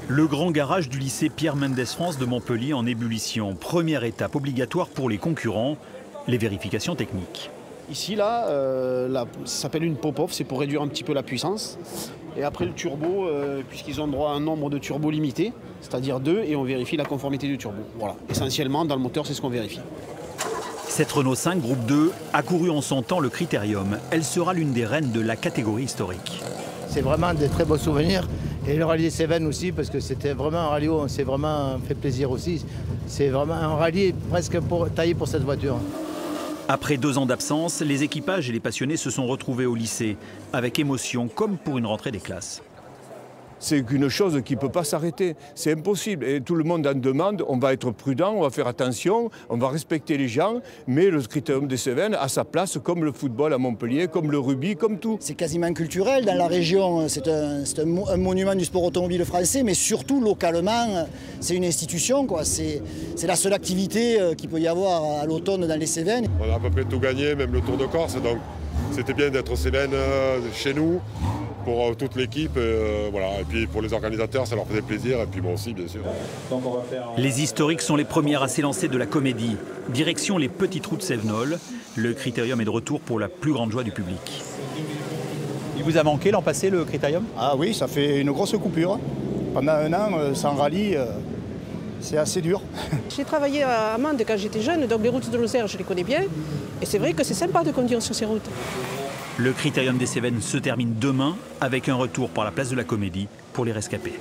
Le grand garage du lycée Pierre Mendès France de Montpellier en ébullition. Première étape obligatoire pour les concurrents, les vérifications techniques. Ici, là, ça s'appelle une pop-off, c'est pour réduire un petit peu la puissance. Et après le turbo, puisqu'ils ont droit à un nombre de turbos limité, c'est-à-dire 2, et on vérifie la conformité du turbo. Voilà, essentiellement, dans le moteur, c'est ce qu'on vérifie. Cette Renault 5 Groupe 2 a couru en son temps le Critérium. Elle sera l'une des reines de la catégorie historique. C'est vraiment des très beaux souvenirs. Et le rallye des Cévennes aussi, parce que c'était vraiment un rallye où on s'est vraiment fait plaisir aussi. C'est vraiment un rallye presque taillé pour cette voiture. Après 2 ans d'absence, les équipages et les passionnés se sont retrouvés au lycée, avec émotion comme pour une rentrée des classes. C'est une chose qui ne peut pas s'arrêter, c'est impossible. Et tout le monde en demande, on va être prudent, on va faire attention, on va respecter les gens, mais le Critérium des Cévennes a sa place comme le football à Montpellier, comme le rugby, comme tout. C'est quasiment culturel dans la région, c'est un monument du sport automobile français, mais surtout localement, c'est une institution, quoi. C'est la seule activité qu'il peut y avoir à l'automne dans les Cévennes. On a à peu près tout gagné, même le Tour de Corse, donc c'était bien d'être aux Cévennes chez nous. Pour toute l'équipe, voilà. Et puis pour les organisateurs, ça leur faisait plaisir, et puis moi aussi, bien sûr. Les historiques sont les premières à s'élancer de la comédie. Direction les petites routes Cévenol. Le Critérium est de retour pour la plus grande joie du public. Il vous a manqué l'an passé, le Critérium? Ah oui, ça fait une grosse coupure. Pendant un an, sans rallye, c'est assez dur. J'ai travaillé à Mende quand j'étais jeune, donc les routes de Lozère, je les connais bien. Et c'est vrai que c'est sympa de conduire sur ces routes. Le Critérium des Cévennes se termine demain avec un retour par la place de la Comédie pour les rescapés.